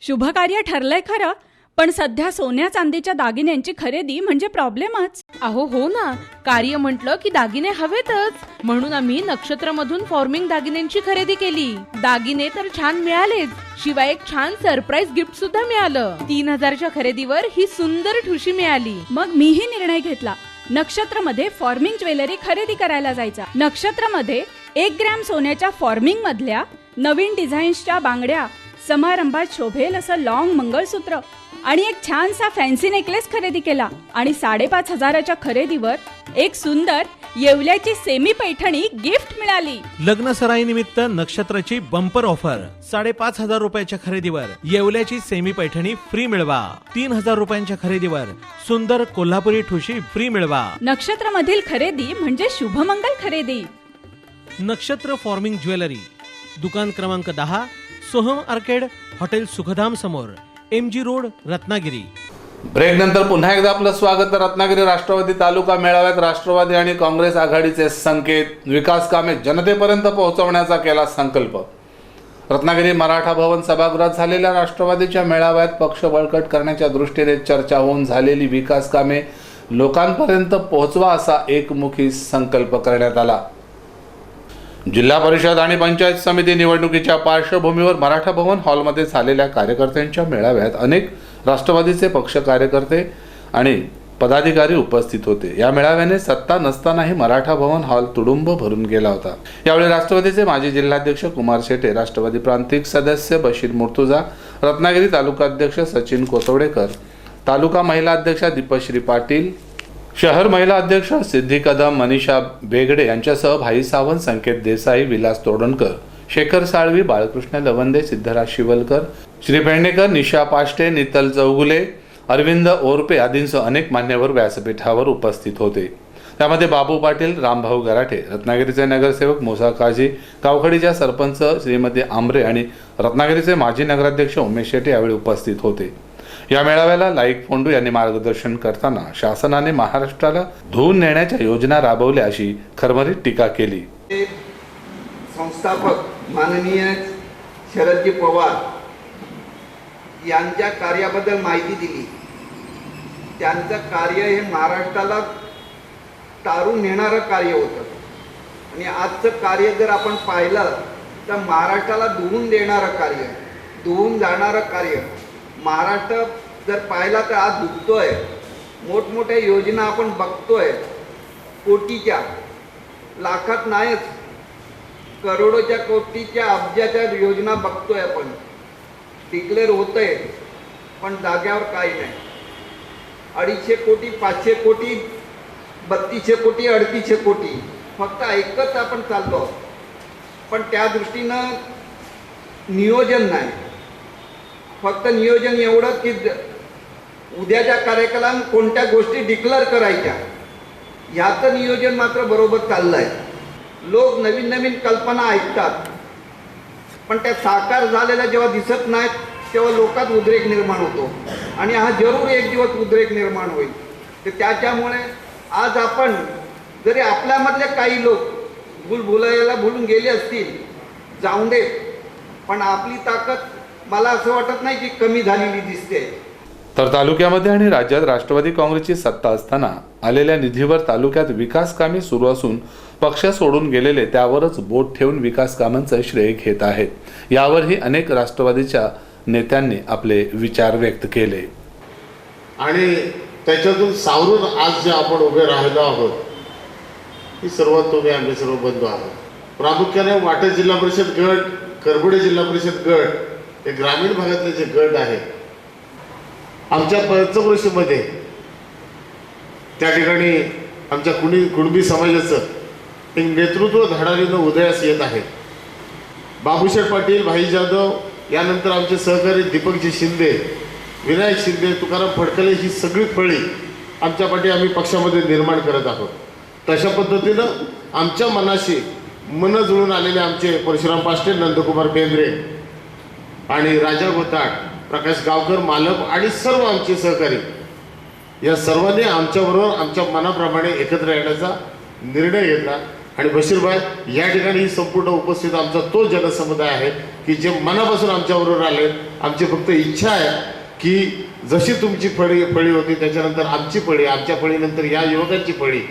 शुभ कार्य ठरलंय खरं, पण सध्या सोन्या चांदीच्या दागिन्यांची खरेदी म्हणजे प्रॉब्लेमच. अहो हो ना, कार्य म्हटलं की दागिने हवेतच, म्हणून आम्ही नक्षत्रमधून फॉर्मिंग दागिन्यांची खरेदी केली. दागिने तर छान मिळालेच, शिवाय एक छान सरप्राईज गिफ्ट सुद्धा मिळालं. 3000च्या खरेदीवर ही सुंदर ठुशी मिळाली. मग मीही निर्णय घेतला, नक्षत्रमध्ये फॉर्मिंग ज्वेलरी खरेदी करायला जायचा. नक्षत्रमध्ये 1 ग्रॅम सोन्याच्या फॉर्मिंग मधल्या नवीन डिझाईन्सच्या बांगड्या, समारंभात शोभेल असं लॉंग मंगळसूत्र आणि एक छानसा फॅन्सी नेकलेस खरेदी केला. आणि 5,500च्या खरेदीवर एक सुंदर येवल्याची सेमी पैठणी गिफ्ट मिळाली. लग्न सराईनिमित्त नक्षत्राची बंपर ऑफर. 5,500 रुपयाच्या खरेदीवर येवल्याची सेमी पैठणी फ्री मिळवा. 3,000 रुपयांच्या खरेदीवर सुंदर कोल्हापुरी ठुशी फ्री मिळवा. नक्षत्रमधील खरेदी म्हणजे शुभमंगल खरेदी. नक्षत्र फॉर्मिंग ज्वेलरी, दुकान क्रमांक 10, सोहम आर्केड, हॉटेल सुखधाम समोर, MG रोड, रत्नागिरी. ब्रेक नंतर पुन्हा एकदा आपलं स्वागत. रत्नागिरी राष्ट्रवादी तालुका मेळाव्यात राष्ट्रवादी आणि काँग्रेस आघाडीचे संकेत, विकास कामे जनतेपर्यंत पोहोचवण्याचा केला संकल्प. रत्नागिरी मराठा भवन सभागृहात झालेल्या राष्ट्रवादीच्या मेळाव्यात पक्ष बळकट करण्याच्या दृष्टीने चर्चा होऊन झालेली विकास कामे लोकांपर्यंत पोहोचवा असा एकमुखी संकल्प करण्यात आला. जिल्हा परिषद आणि पंचायत समिती निवडणुकीच्या पार्श्वभूमीवर मराठा भवन हॉलमध्ये झालेल्या कार्यकर्त्यांच्या मेळाव्यात अनेक राष्ट्रवादीचे पक्ष कार्यकर्ते आणि पदाधिकारी उपस्थित होते. या मेळाव्याने सत्ता नसतानाही मराठा भवन हॉल तुडुंब भरून गेला होता. यावेळी राष्ट्रवादीचे माजी जिल्हाध्यक्ष कुमार शेटे, राष्ट्रवादी प्रांतिक सदस्य बशीर मुर्तुजा, रत्नागिरी तालुकाध्यक्ष सचिन कोसवडेकर, तालुका महिला अध्यक्षा दीपश्री पाटील, शहर महिला अध्यक्ष सिद्धी कदम, मनीषा बेगडे यांच्यासह भाई सावंत, संकेत देसाई, विलास तोडणकर, शेखर साळवी, बाळकृष्ण लवंदे, सिद्धराज शिवलकर, श्री पेडणेकर, निशा पाष्टे, नितल चौगुले, अरविंद ओरपे आदींसह अनेक मान्यवर व्यासपीठावर उपस्थित होते. त्यामध्ये बाबू पाटील, रामभाऊ गराठे, रत्नागिरीचे नगरसेवक मोसा काझी, गावखडीच्या सरपंच श्रीमती आंबरे आणि रत्नागिरीचे माजी नगराध्यक्ष उमेश शेटे यावेळी उपस्थित होते. या मेळाव्याला लाईक फोंडू यांनी मार्गदर्शन करताना शासनाने महाराष्ट्राला धुवून नेण्याच्या योजना राबवल्या अशी खरमरीत टीका केली. संस्थापक माननीय शरदजी पवार यांच्या कार्याबद्दल माहिती दिली. त्यांचं कार्य हे महाराष्ट्राला तारून नेणारं कार्य होतं आणि आजचं कार्य जर आपण पाहिलं तर महाराष्ट्राला धुवून देणारं कार्य, धुवून जाणारं कार्य. महाराष्ट्र जर पाहिला तर आज धुतोय. मोठमोठ्या योजना आपण बघतोय, कोटीच्या, लाखात नाहीच, करोडोच्या, कोटीच्या, अब्जाच्या योजना बघतोय आपण. डिक्लेअर होतंय पण जाग्यावर काही नाही. 250 कोटी, 500 कोटी, 3200 कोटी, 3800 कोटी फक्त ऐकत आपण चाललो, पण त्या दृष्टीनं नियोजन नाही. फक्त नियोजन एवढं की उद्याच्या कार्यक्रम कोणत्या गोष्टी डिक्लेअर करायच्या ह्याचं नियोजन मात्र बरोबर चाललंय. लोक नवीन नवीन कल्पना ऐकतात पण त्या साकार झालेल्या जेव्हा दिसत नाहीत तेव्हा लोकात उद्रेक निर्माण होतो आणि हा जरूर एक दिवस उद्रेक निर्माण होईल. तर त्याच्यामुळे आज आपण जरी आपल्यामधले काही लोक भुलभुलैयाला भुलून गेले असतील, जाऊन दे, पण आपली ताकद मला असं वाटत नाही की कमी झालेली दिसते. तर तालुक्यामध्ये आणि राज्यात राष्ट्रवादी काँग्रेसची सत्ता असताना आलेल्या निधीवर तालुक्यात विकास कामे सुरू असून पक्ष सोडून गेलेले त्यावरच बोट ठेवून विकास कामांचं श्रेय घेत आहेत. यावरही अनेक राष्ट्रवादीच्या नेत्यांनी आपले विचार व्यक्त केले आणि त्याच्यातून सावरून आज जे आपण उभे राहिलो आहोत ही सर्वात तुम्ही आम्ही सर्व बंधू आहोत. प्रामुख्याने वाटे जिल्हा परिषद गट, करबुडे जिल्हा परिषद गट, हे ग्रामीण भागातले जे गट आहेत आमच्या पंचक्रोशीमध्ये त्या ठिकाणी आमच्या कुणबी समाजाचं एक नेतृत्व धडाडीनं उदयास येत आहे. बाबूशेठ पाटील, भाई जाधव, यानंतर आमचे सहकारी दीपकजी शिंदे, विनायक शिंदे, तुकाराम फडकले, ही सगळी फळी आमच्या पाठी आम्ही पक्षामध्ये निर्माण करत आहोत. तशा पद्धतीनं आमच्या मनाशी मन जुळून आलेले आमचे परशुराम पाष्टे, नंदकुमार बेंद्रे आणि राजा गोताट, प्रकाश गावकर, मालक आणि सर्व आमचे सहकारी, या सर्वांनी आमच्याबरोबर आमच्या मनाप्रमाणे एकत्र येण्याचा निर्णय घेतला. आणि बशीरभाई, या ठिकाणी ही संपूर्ण उपस्थित आमचा तो जनसमुदाय आहे की जे मनापासून आमच्याबरोबर आले. आमची फक्त इच्छा आहे की जशी तुमची फळी होती त्याच्यानंतर आमची फळी, आमच्या फळीनंतर या युवकांची फळी,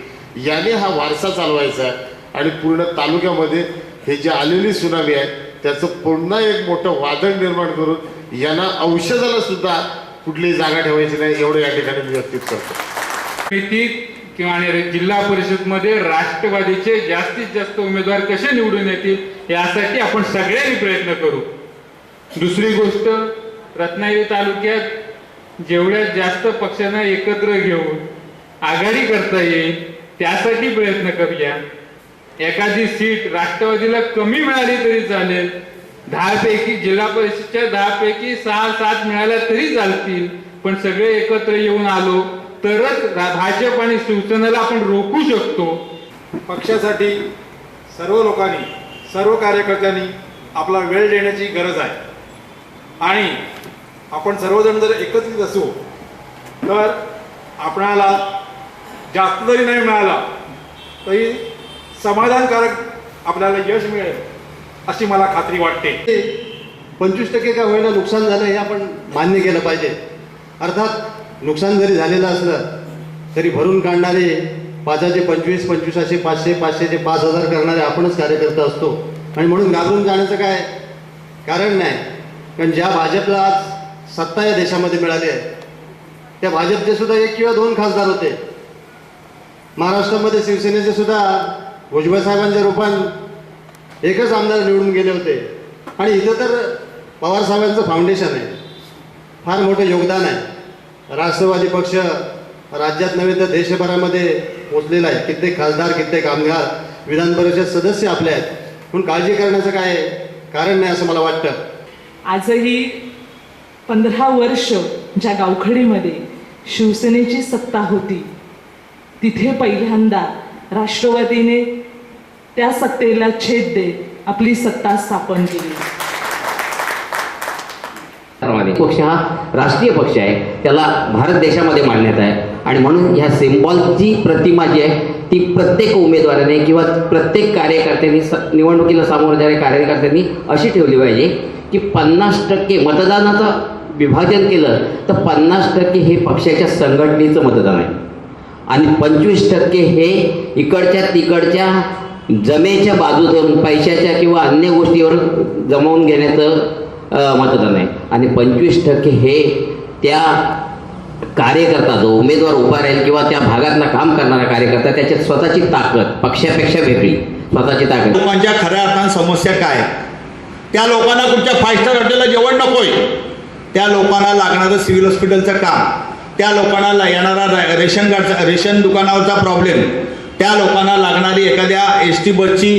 याने हा वारसा चालवायचा आहे आणि पूर्ण तालुक्यामध्ये हे जे आलेली सुनामी आहे त्याचं पुन्हा एक मोठं वादळ निर्माण करून यांना औषधाला सुद्धा कुठलीही जागा ठेवायची नाही, एवढं या ठिकाणी मी व्यक्त करतो. किंवा जिल्हा परिषदमध्ये राष्ट्रवादीचे जास्तीत जास्त उमेदवार कसे निवडून येतील यासाठी आपण सगळ्यांनी प्रयत्न करू. दुसरी गोष्ट, रत्नागिरी तालुक्यात जेवढ्यात जास्त पक्षांना एकत्र घेऊन आघाडी करता येईल त्यासाठी प्रयत्न करूया. एखादी सीट राष्ट्रवादीला कमी मिळाली तरी चालेल, 10 पैकी जिल्हा परिषदच्या 10 पैकी 6-7 मिळाल्या तरी चालतील, पण सगळे एकत्र येऊन आलो तरच भाजप आणि शिवसेनेला आपण रोखू शकतो. पक्षासाठी सर्व लोकांनी, सर्व कार्यकर्त्यांनी आपला वेळ देण्याची गरज आहे आणि आपण सर्वजण जर एकत्रित असू तर आपणाला जास्त जरी नाही मिळाला तरी समाधानकारक आपल्याला यश मिळेल अशी मला खात्री वाटते. 25% का होईना नुकसान झालं हे आपण मान्य केलं पाहिजे. अर्थात नुकसान जरी झालेलं असलं तरी भरून काढणारे 5चे 25, 25चे 500, 500चे 5000 करणारे आपणच कार्यकर्ता असतो आणि म्हणून घाबरून जाण्याचं काय कारण नाही. कारण ज्या भाजपला आज सत्ता या देशामध्ये मिळाली आहे त्या भाजपचे सुद्धा 1 किंवा 2 खासदार होते. महाराष्ट्रामध्ये शिवसेनेचे सुद्धा भुजबळ साहेबांच्या रूपान एकच आमदार निवडून गेले होते. आणि इथं तर पवार साहेबांचं फाउंडेशन आहे, फार मोठं योगदान आहे. राष्ट्रवादी पक्ष राज्यात नव्हे तर देशभरामध्ये पोचलेला आहे. कित्येक खासदार, कित्येक आमदार, विधान परिषद सदस्य आपले आहेत. म्हणून काळजी करण्याचं काय कारण नाही असं मला वाटतं. आजही 15 वर्ष ज्या गावखडीमध्ये शिवसेनेची सत्ता होती, तिथे पहिल्यांदा राष्ट्रवादीने त्या सत्तेला छेद देत आपली सत्ता स्थापन केली. पक्ष हा राष्ट्रीय पक्ष आहे, त्याला भारत देशामध्ये मान्यता आहे. आणि म्हणून ह्या सिम्बॉलची प्रतिमा जी आहे ती प्रत्येक उमेदवाराने किंवा प्रत्येक कार्यकर्त्यांनी निवडणुकीला सामोरं जाणाऱ्या कार्यकर्त्यांनी अशी ठेवली पाहिजे की 50% मतदानाचं विभाजन केलं तर 50% हे पक्षाच्या संघटनेचं मतदान आहे आणि 25% हे इकडच्या तिकडच्या जमेच्या बाजूतून पैशाच्या किंवा अन्य गोष्टीवर जमवून घेण्याचं मतदान आहे. आणि 25% हे त्या कार्यकर्ता जो उमेदवार उभा राहील किंवा त्या भागातला काम करणारा कार्यकर्ता त्याच्यात स्वतःची ताकद पक्षापेक्षा वेगळी स्वतःची ताकद. लोकांच्या खऱ्या अर्थानं समस्या काय, त्या लोकांना कुठच्या 5 स्टार हॉटेलला जेवण नकोय, त्या लोकांना लागणारं सिव्हिल हॉस्पिटलचं काम, त्या लोकांना येणारा रेशन दुकानावरचा प्रॉब्लेम, त्या लोकांना लागणारी एखाद्या ST बसची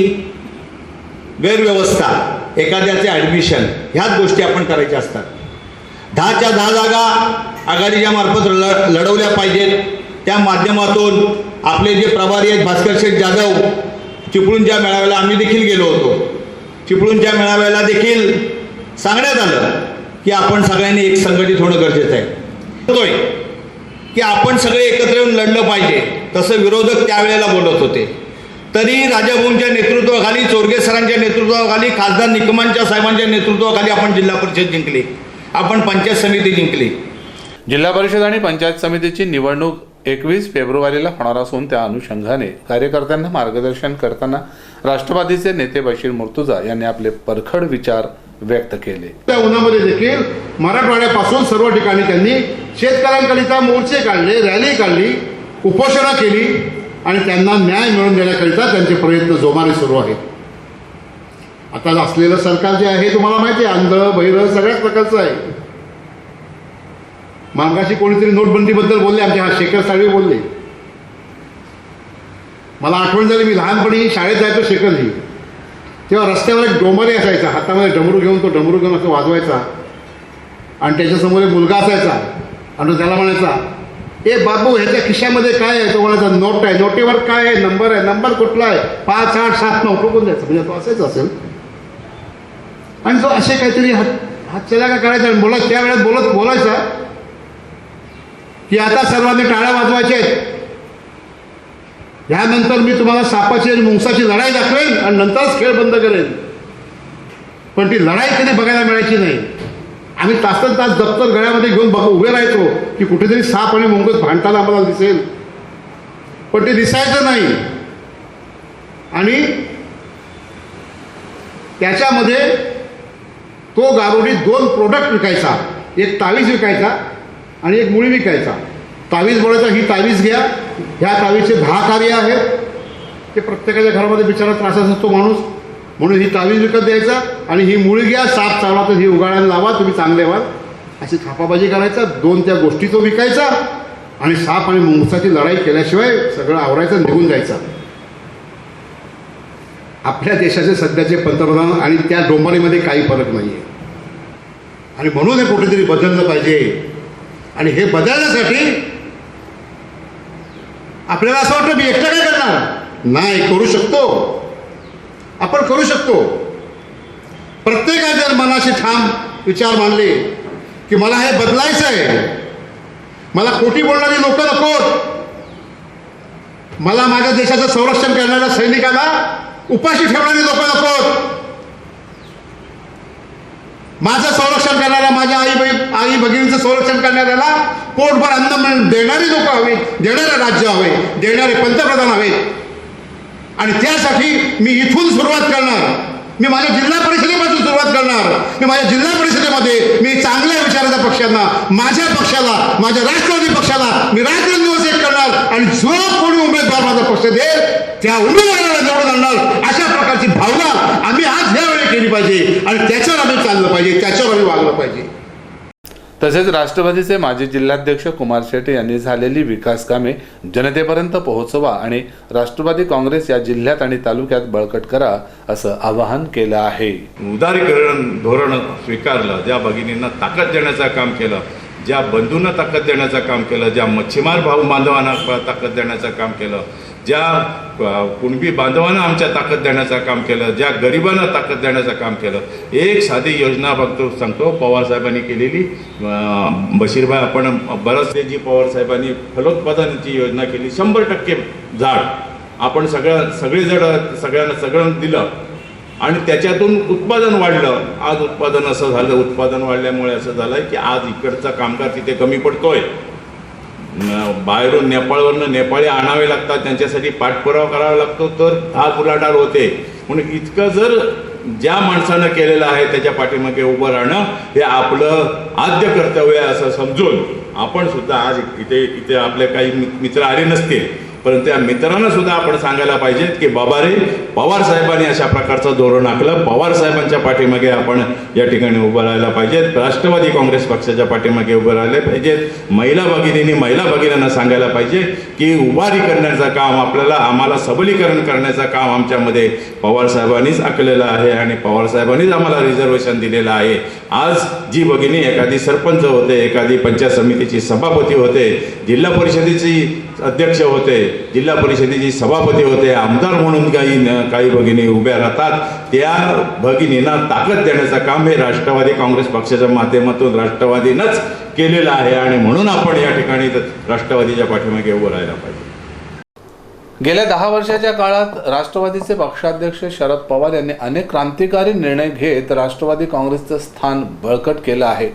गैरव्यवस्था, एखाद्याचे ॲडमिशन, ह्याच गोष्टी आपण करायच्या असतात. 10च्या 10 जागा आघाडीच्या मार्फत लढवल्या पाहिजेत. त्या माध्यमातून आपले जे प्रभारी आहेत भास्कर शेठ जाधव, चिपळूणच्या मेळाव्याला आम्ही देखील गेलो होतो. चिपळूणच्या मेळाव्याला देखील सांगण्यात आलं की आपण सगळ्यांनी एक संघटित होणं गरजेचं आहे, की आपण सगळे एकत्र येऊन लढलं पाहिजे. तसं विरोधक त्यावेळेला बोलत होते. तरी राजाभाऊंच्या नेतृत्वाखाली, चोरगे सरांच्या नेतृत्वाखाली, खासदार निकमांच्या साहेबांच्या नेतृत्वाखाली आपण जिल्हा परिषद जिंकली, आपण पंचायत समिती जिंकली. जिल्हा परिषद आणि पंचायत समितीची निवडणूक 21 फेब्रुवारीला होणार असून त्या अनुषंगाने कार्यकर्त्यांना मार्गदर्शन करताना राष्ट्रवादीचे नेते बशीर मुर्तुजा यांनी आपले परखड विचार व्यक्त केले. त्या उन्हामध्ये देखील मराठवाड्यापासून सर्व ठिकाणी त्यांनी शेतकऱ्यांकरिता मोर्चे काढले, रॅली काढली, उपोषणं केली आणि त्यांना न्याय मिळवून देण्याकरिता त्यांचे प्रयत्न जोमाने सुरू आहेत. आता असलेलं सरकार जे आहे तुम्हाला माहिती आहे, अंध बहिर सगळ्याच प्रकारचं आहे. मागाशी कोणीतरी नोटबंदीबद्दल बोलले, आमचे शेखर साळवे बोलले. मला आठवण झाली, मी लहानपणी शाळेत जायचो शेखरजी, तेव्हा रस्त्यावर एक डोंबरे असायचा, हातामध्ये डमरू घेऊन तो डमरू घेऊन असं वाजवायचा आणि त्याच्यासमोर एक मुलगा असायचा आणि तो त्याला म्हणायचा, ए बाबू ह्याच्या खिशामध्ये काय आहे? तो म्हणायचा नोट आहे. नोटेवर काय आहे? नंबर आहे. नंबर कुठला आहे? 5, 8, 7, 9 टोकून द्यायचं. म्हणजे तो असायच असेल आणि तो असे काहीतरी हात चला का करायचा आणि बोला त्या वेळेत बोलायचा की आता सर्वांनी टाळ्या वाजवायच्या आहेत, ह्यानंतर मी तुम्हाला सापाची आणि मुंगसाची लढाई दाखवेन आणि नंतरच खेळ बंद करेन. पण ती लढाई कधी बघायला मिळायची नाही. आम्ही तासन तास दप्तर गळ्यामध्ये घेऊन उभे राहायचो की कुठेतरी साप आणि मुंगस भांडताना आम्हाला दिसेल, पण ते दिसायचं नाही. आणि त्याच्यामध्ये तो गारुडी 2 प्रोडक्ट विकायचा, एक तावीज विकायचा आणि एक मुळी विकायचा. तावीज बोलायचा, ही तावीज घ्या, ह्या तावीजचे 10 कार्य आहेत, ते प्रत्येकाच्या घरामध्ये बिचारा त्रास असतो माणूस, म्हणून ही तावीज विकत द्यायचा आणि ही मुळी घ्या, साप चावला तर ही उगाळायला लावा, तुम्ही चांगले व्हाल, अशी थापाबाजी करायचा. 2 त्या गोष्टी तो विकायचा आणि साप आणि मुंगसाची लढाई केल्याशिवाय सगळं आवरायचं, निघून जायचा. आपल्या देशाचे सध्याचे पंतप्रधान आणि त्या डोंबारीमध्ये काही फरक नाही आहे आणि म्हणून हे कुठेतरी बदललं पाहिजे. आणि हे बदलण्यासाठी आपल्याला असं वाटतं मी एकटं काय करणार, नाही, करू शकतो, आपण करू शकतो. प्रत्येकाने जर मनाशी ठाम विचार मांडले की मला हे बदलायचं आहे, मला खोटी बोलणारी लोक नकोत, मला माझ्या देशाचं संरक्षण करणाऱ्या सैनिकाला उपाशी ठेवणारी लोक नकोत, माझं संरक्षण करणाऱ्या माझ्या आई भगिनीचं संरक्षण करणाऱ्याला पोटभर अन्न देणारी लोक हवे, देणारे राज्य हवे, देणारे पंतप्रधान हवेत. आणि त्यासाठी मी इथून सुरुवात करणार, मी माझ्या जिल्हा परिषदेपासून सुरुवात करणार. मी माझ्या जिल्हा परिषदेमध्ये मी चांगल्या विचाराचा पक्ष पक्षांना, माझ्या पक्षाला, माझ्या राष्ट्रवादी पक्षाला मी रात्रंदिवस एक करणार आणि जो कोणी उमेदवार माझा पक्ष देईल त्या उमेदवाराला निवडून आणणार, अशा प्रकारची भावना आम्ही आज यावेळी केली पाहिजे आणि त्याच्यावर आम्ही चाललं पाहिजे, त्याच्यावर आम्ही वागलं पाहिजे. तसेच राष्ट्रवादीचे माजी जिल्हाध्यक्ष कुमार शेटे यांनी झालेली विकास कामे जनतेपर्यंत पोहोचवा आणि राष्ट्रवादी काँग्रेस या जिल्ह्यात आणि तालुक्यात बळकट करा असं आवाहन केलं आहे. उदारीकरण धोरण स्वीकारलं, ज्या भगिनींना ताकद देण्याचं काम केलं, ज्या बंधूंना ताकद देण्याचं काम केलं, ज्या मच्छीमार भाऊ बांधवांना ताकद देण्याचं काम केलं, ज्या कुणबी बांधवांना आमच्या ताकद देण्याचं काम केलं, ज्या गरिबांना ताकद देण्याचं काम केलं. एक साधी योजना बघतो सांगतो, पवारसाहेबांनी केलेली. बशीरभाई, आपण बरंचसे जी पवारसाहेबांनी फलोत्पादनाची योजना केली, 100% झाड आपण सगळ्यांना सगळं दिलं आणि त्याच्यातून उत्पादन वाढलं. आज उत्पादन असं झालं, उत्पादन वाढल्यामुळे असं झालं की आज इकडचा कामगार तिथे कमी पडतोय. बाहेरून नेपाळवरनं नेपाळी आणावे लागतात, त्यांच्यासाठी पाठपुरावा करावा लागतो, तर हा उलाढाल होते. म्हणून इतकं जर ज्या माणसानं केलेलं आहे त्याच्या पाठीमागे उभं राहणं हे आपलं आद्य कर्तव्य आहे असं समजून आपण सुद्धा आज इथे आपले काही मित्र आले नसतील, परंतु त्या मित्रांना सुद्धा आपण सांगायला पाहिजे की बाबा रे, पवार साहेबांनी अशा प्रकारचं धोरण आखलं, पवार साहेबांच्या पाठीमागे आपण या ठिकाणी उभं राहायला पाहिजेत. राष्ट्रवादी काँग्रेस पक्षाच्या पाठीमागे उभं राहिले पाहिजेत. महिला भगिनींना सांगायला पाहिजे की उभारी करण्याचं काम आम्हाला सबलीकरण करायचं काम आमच्यामध्ये पवार साहेबांनीच आखलेलं आहे आणि पवार साहेबांनीच आम्हाला रिझर्वेशन दिलेलं आहे. आज जी भगिनी एखादी सरपंच होते, एखादी पंचायत समितीची सभापती होते, जिल्हा परिषदेची अध्यक्ष होते, जिल्हा परिषदेची सभापती होते, आमदार म्हणून काही भगिनी उभ्या राहतात, त्या भगिनींना ताकद देण्याचं काम हे राष्ट्रवादी काँग्रेस पक्षाच्या माध्यमातून राष्ट्रवादीनंच केलेलं आहे आणि म्हणून आपण या ठिकाणी राष्ट्रवादीच्या पाठीमागे उभं राहायला पाहिजे. गेल्या 10 वर्षाच्या काळात राष्ट्रवादीचे पक्षाध्यक्ष शरद पवार यांनी अनेक क्रांतिकारी निर्णय घेत राष्ट्रवादी काँग्रेसचं स्थान बळकट केलं आहे.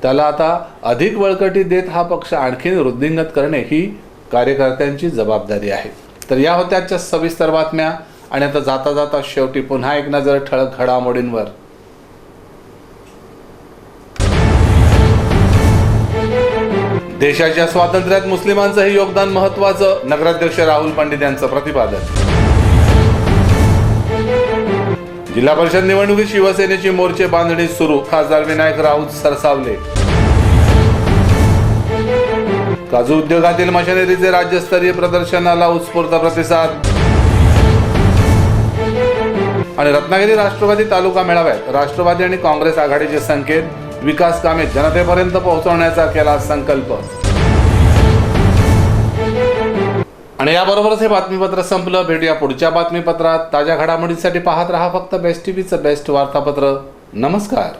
त्याला आता अधिक बळकटी देत हा पक्ष आणखीन वृद्धिंगत करणे ही कार्यकर्त्यांची जबाबदारी आहे. तर या होत्या आजच्या सविस्तर बातम्या आणि आता जाता जाता शेवटी पुन्हा एक नजर ठळक घडामोडींवर. देशाच्या स्वातंत्र्यात मुस्लिमांचंही योगदान महत्त्वाचं, नगराध्यक्ष राहुल पंडित यांचं प्रतिपादन. जिल्हा परिषद निवडणुकीत शिवसेनेची मोर्चे बांधणी सुरू, खासदार विनायक राऊत सरसावले. काजू उद्योगातील मशिनरीचे राज्यस्तरीय प्रदर्शनाला उत्स्फूर्त प्रतिसाद. आणि रत्नागिरी राष्ट्रवादी तालुका मेळाव्यात राष्ट्रवादी आणि काँग्रेस आघाडीचे संकेत, विकास कामे जनतेपर्यंत पोहोचवण्याचा केला संकल्प. आणि याबरोबरच हे बातमीपत्र संपलं. भेटूया पुढच्या बातमीपत्रात. ताज्या घडामोडींसाठी पाहत रहा फक्त बेस्ट टीव्हीचं बेस्ट वार्तापत्र. नमस्कार.